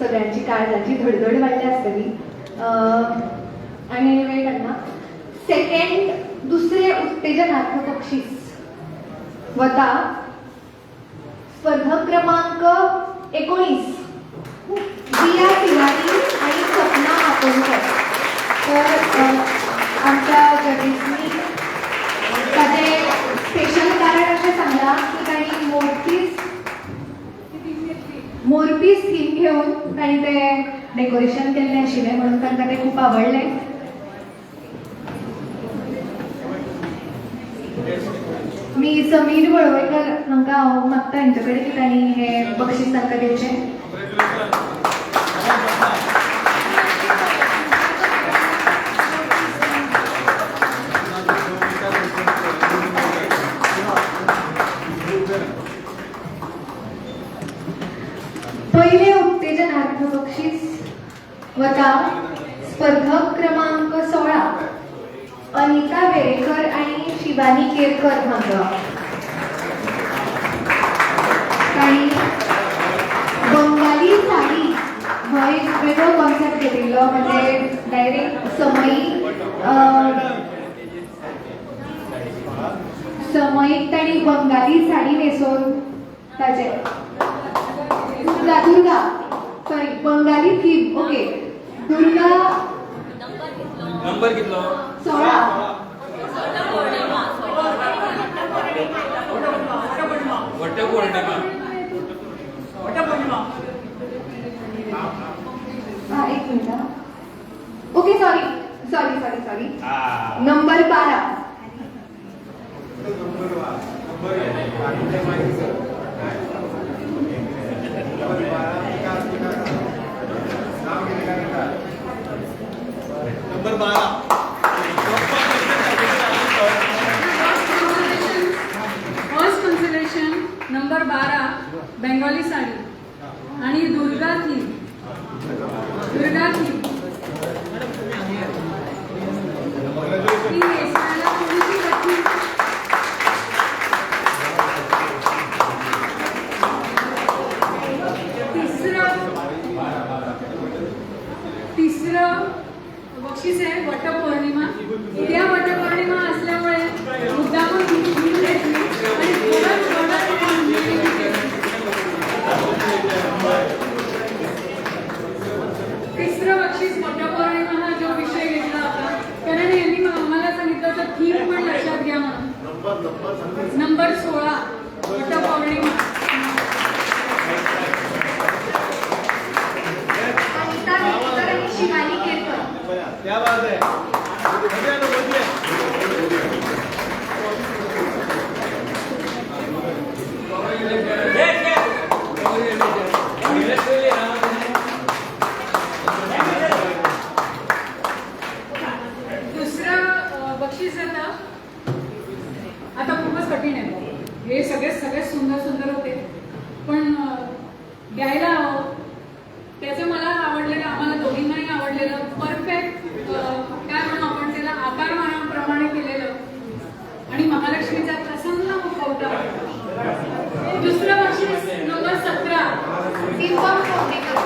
सगळ्यांची काळजाची धडधड वाढली असतली आणि वेळ त्यांना सेकंड दुसरे उत्तेजनात्मक बक्षीस वता स्पर्धक क्रमांक 19 जिया तिवारी आणि सपना आकोणकर. तर आमच्या जजेसनी त्याचे स्पेशल कारण असे सांगला की काही मोरपीस थीम घेऊन काही ते डेकोरेशन केल्ले आशिल्ले म्हणून तांकां ते खूप आवडले. मी समीर वळवयकर हांकां हांव मागता हेंचे कडेन की तांणी हे बक्षीस तांकां दिवचें. पहिले उत्तेजनात्मक बक्षीस वता स्पर्धक क्रमांक 16 अनिता वेरेकर आणि शिवानी केरकर हांकां. तांणी बंगाली साडी हो एक वेगळो कॉन्सेप्ट घेतिल्लो, म्हणजे डायरेक्ट समयीक तांणी बंगाली साडी न्हेसोवन ताचे Durga sorry Bengali theme okay Durga number कितलो 16 एक minute okay sorry number 12 first consolation number 12 Bengali sari आणि दुर्गा थीम तिसरं बक्षीस आहे वटपौर्णिमा. उद्या वटपौर्णिमा असल्यामुळे मुद्दामून आणि तिसरं बक्षीस वटपौर्णिमा हा जो विषय घेतला होता कारण यांनी आम्हाला सांगितलं होतं थीम पण लक्षात घ्या म्हणून. नंबर 16 वटपौर्णिमा. अनिता वेरेकर आणि शिवानी केरकर. क्या बात है दुसरं बक्षीस आता खूपच कठीण आहे. हे सगळे सुंदर होते पण घ्यायला हवं त्याचं मला आवडलेलं आम्हाला दोघींनाही आवडलेलं परफेक्ट काय म्हणून आपण त्याला आकारमानाप्रमाणे केलेलं आणि महालक्ष्मीचा प्रसन्न मुखवटा. दुसरं बक्षीस नंबर 17 दीपक कोंडेकर.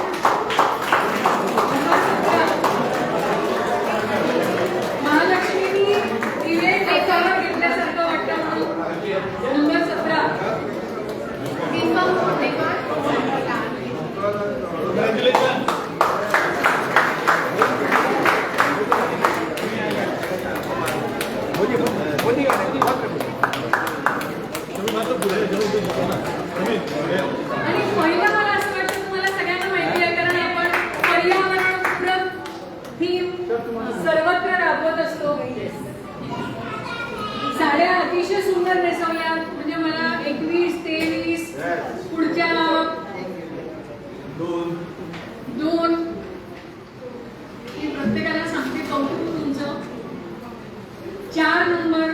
महालक्ष्मीनी दिवे देखावर घेतल्यासारखं वाटतं म्हणून नंबर 17 दीपक कोंडेकर. आणि पहिलं मला असं वाटतं तुम्हाला सगळ्यांना माहिती आहे कारण आपण पर्यावरणपूरक थीम सर्वत्र राबवत असतो. साड्या अतिशय सुंदर नेसवल्यात म्हणजे मला 21, 23 पुढच्या 2 मी प्रत्येकाला सांगते कौतुक तुमचं. 4 नंबर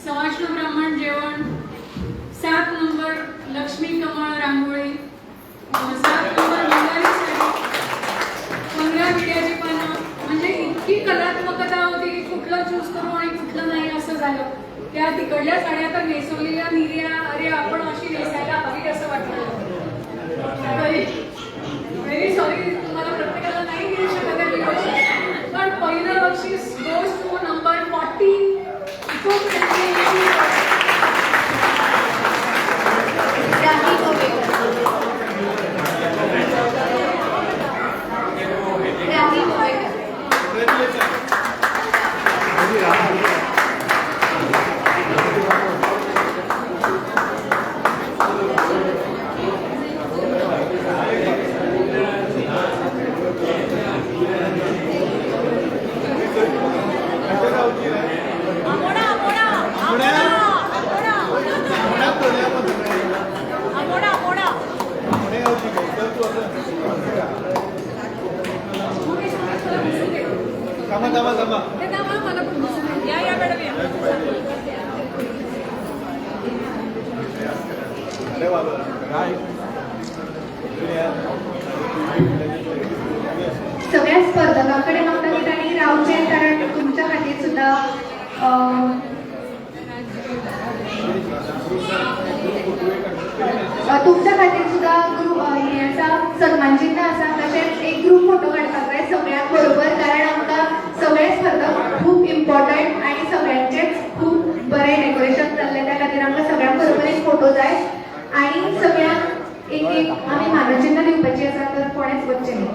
सवाष्ण ब्राह्मण जेवण, 7 नंबर लक्ष्मी कमळ रांगोळी, 7 नंबर बंगाली साडी, 15 विड्याची पानं. म्हणजे इतकी कलात्मकता होती की कुठलं चूज करू आणि कुठलं नाही असं झालं. त्या तिकडल्या साड्या तर नेसवलेल्या निर्या अरे आपण अशी नेसायला हवी असं वाटलं. व्हेरी सॉरी ते त्यामुळे मला पण दिसत नाही. या मॅडम या. सगळ्या स्पर्धकांकडे बघता की त्यांनी राऊंड चेक कारण तुमच्या खातीर सुद्धा तुमच्या खातीर सुद्धा ग्रुप हे आसा सन्मान चिन्ह आसा तशेंच एक ग्रुप फोटो काडपाक जाय सगळ्यांक बरोबर कारण आमकां सगळे स्पर्धक खूप इम्पॉर्टंट आणि सगळ्यांचेच खूप बरें डेकोरेशन जाल्लें त्या खातीर आमकां सगळ्यांक बरोबर एक फोटो जाय आणि सगळ्यांक एक एक आमी मानचिन्ह दिवपाची आसा तर कोणेच वचचें न्ही.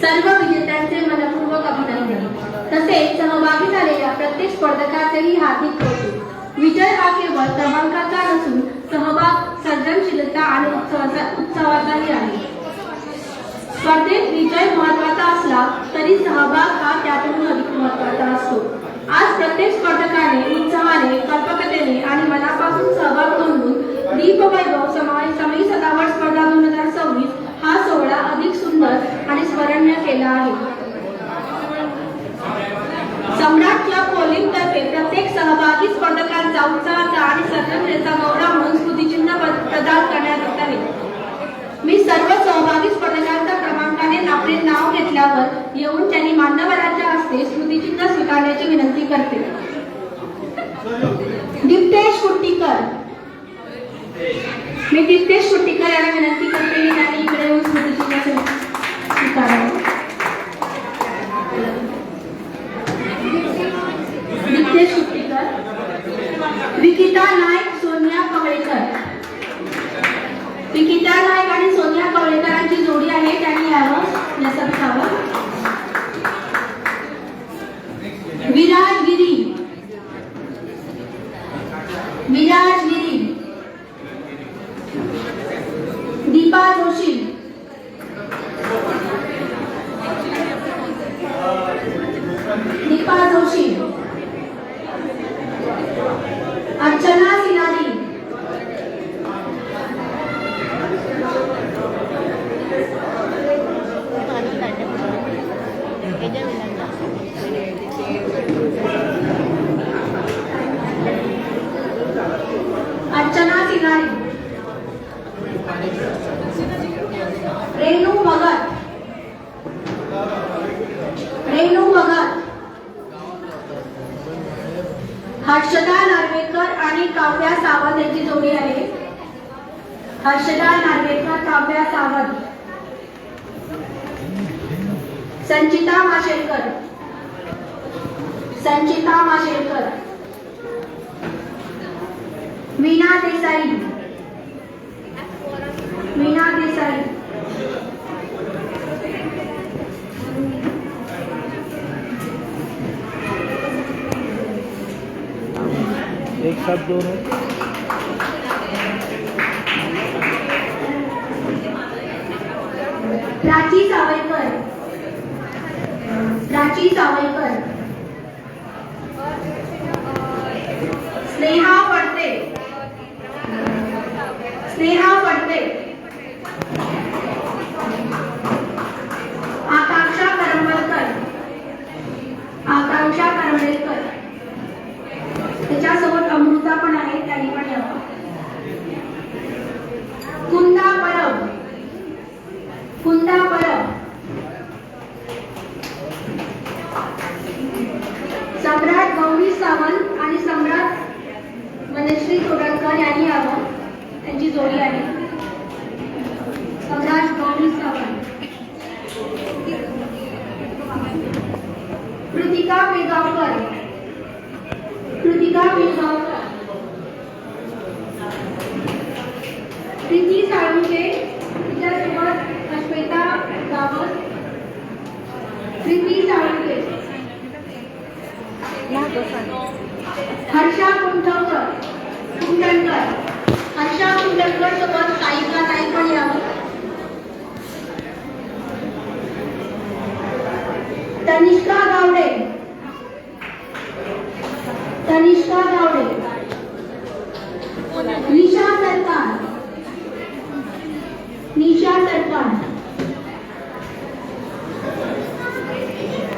सर्व विजेत्यांचे मनपूर्वक अभिनंदन तसेच सहभागी झालेल्या प्रत्येक स्पर्धकाचेही हार्दिक कौतुक. विजय हा केवळ क्रमांकाचा नसून सहभाग, सर्जनशीलता आणि उत्सवाचाही आहे. स्पर्धेत विजय महत्वाचा असला तरी सहभाग हा त्यातून अधिक महत्वाचा असतो. आज प्रत्येक स्पर्धकाने उत्साहाने, कल्पकतेने आणि मनापासून सहभाग नोंदवून दीपवैभव समयी सजावट स्पर्धा 2026 हा सोहळा अधिक सुंदर आणि स्मरणीय केला आहे. सम्राट क्लब कोलिंगतर्फे प्रत्येक सहभागी स्पर्धकांचा उत्साहाचा आणि सर्जनशीलतेचा गौरव म्हणून स्मृतिचिन्ह प्रदान करण्यात येत आहे. मी सर्व सहभागी स्पर्धकांच्या क्रमांकाने आपले नाव घेतल्यावर येऊन त्यांनी मान्यवरांच्या हस्ते स्मृतिचिन्ह स्वीकारण्याची विनंती करते. दीप्तेश कुट्टीकर, मी दीप्तेश कुट्टीकर यांना विनंती करते की त्यांनी इकडे येऊन स्मृतिचिन्ह स्वीकारावे. दीप्तेश कुट्टीकर, विकिता नाईक, सोनिया कवळेकर. विकिता नाईक आणि सोनिया कवळेकरांची जोडी आहे त्यांनी यावं नसबसावं. विराज गिरी, विराज गिरी. दीपा जोशी, दीपा जोशी. अर्चना सिनारी, अर्चना सिनारी. रेणू भगत, रेणू भगत. हर्षदा नार्वेकर आणि काव्या सावंत यांची जोडी आहे. हर्षदा नार्वेकर, काव्या सावंत. संचिता माशेलकर, संचिता माशेलकर. मीना देसाई, मीना देसाई. एक साथ दोनों. प्राची सावयकर, प्राची सावयकर. स्नेहा पडते, स्नेहा पडते. आकांक्षा करमळकर, आकांक्षा करमळकर. त्याच्यासोबत अमृता पण आहे, त्यांनी पण यावं. कुंदा परब, कुंदा परब. सम्राट गौरी सावंत आणि सम्राट मनश्री तोडणकर यांनी यावं, त्यांची जोडी आहे. सम्राट गौरी सावंत. कृतिका पिळगावकर, कृतिका पिळगावकर. प्रीती साळुंके, तिच्यासोबत अश्वेता गावत. प्रीती साळुंके. हर्षा कुंठकर, कुंडणकर. हर्षा कुंडणकर सोबत साईका नाईक पण यावं. तनिष्का गावडे, तनिष्का गावडे. निशा सरकार, निशा सरकार,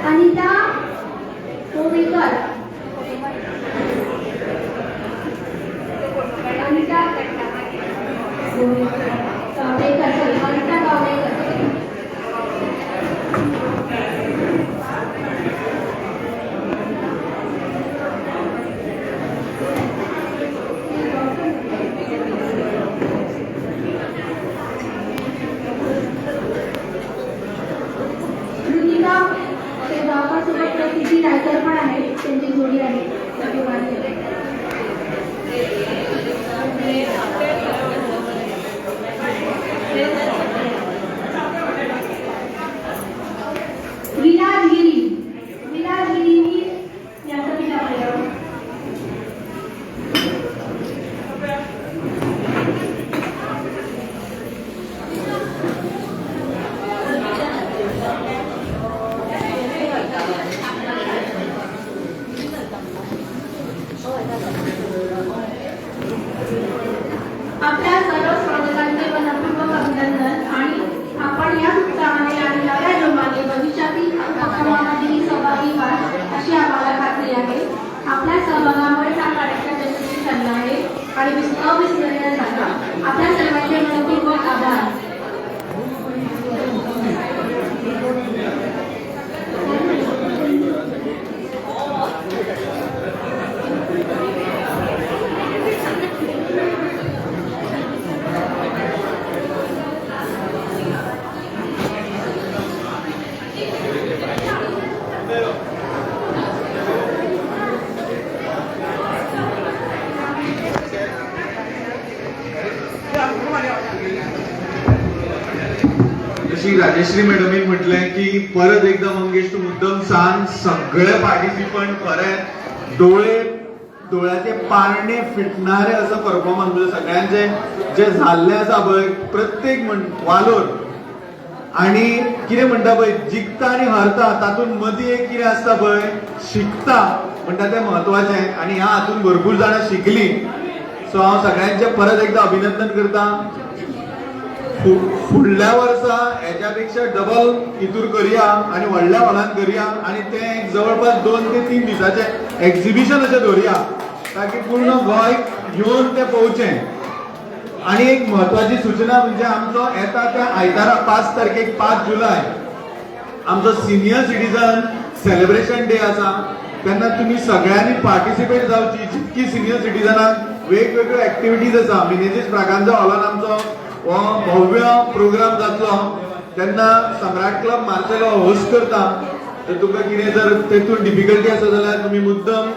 अनिता कोवेकर, अनिता कावडेकर, अनिता कावडेकर, कृतिका ते बाबासोबत प्रसिद्धी रायकर पण आहे, त्यांची जोडी आहे. विलासगिरी, विलासगिरी यासाठी आपल्याला आपल्या सर्व स्पर्धकांचे मनपूर्वक अभिनंदन. आणि आपण या उत्साहाने आणि नव्या जोमाने भविष्यातील उपक्रमामध्ये सहभागी व्हाल अशी आम्हाला खात्री आहे. आपल्या सहभागामुळे हा कार्यक्रम यशस्वी ठरला आहे आणि अविस्मरणीय झाला. आपल्या सर्वांचे मनपूर्वक आभार. जशी राजेश्री मॅडमने म्हटलंय की परत एकदा मंगेश तू मुद्दम सांग, सगळे पार्टिसिपंट परत डोळ्याचे पारणे फिटणारे असं परफॉर्मन्स म्हणजे सगळ्यांचे जे झाल्ले आसा पळय प्रत्येक वालोर आणि कितें म्हणटा पळय जिखता आनी हरता तातूंत मदीं एक कितें आसता पळय शिकता म्हणटा तें महत्वाचें आणि ह्या हातून भरपूर जाणां शिकली. सो हांव सगळ्यांचे परत एकदा अभिनंदन करता. फुडल्या वर्सा हेच्यापेक्षा डबल हितूर करया आणि व्हडल्या हॉलान करया आणि ते जवळपास 2 ते 3 दिसाचे एक्झिबिशन अशें दवरया ताकी पूर्ण गोंय घेवन ते पोवचें. आणि एक महत्वाची सूचना म्हणजे आमचो येता त्या आयतारा 5 तारखेक 5 जुलय आमचो सिनियर सिटीजन सेलिब्रेशन डे आसा. तेन्ना तुम्ही सगळ्यांनी पार्टिसिपेट जावची. जितकी सिनियर सिटीजनांक वेगवेगळ्यो एक्टिविटीज आसा. मिनेजीस प्रागांजा हॉलान आमचो हो भव्य प्रोग्राम जातलो तेन्ना सम्राट क्लब मार्सेलो होस्ट करता. तर तुमकां कितें जर तेतून डिफिकल्टी आसा जाल्यार तुम्ही मुद्दम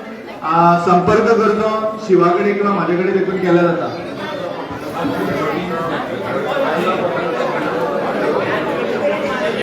संपर्क करचो शिवा कडेन किंवा म्हाजे कडेन तेतून केल्यार जाता.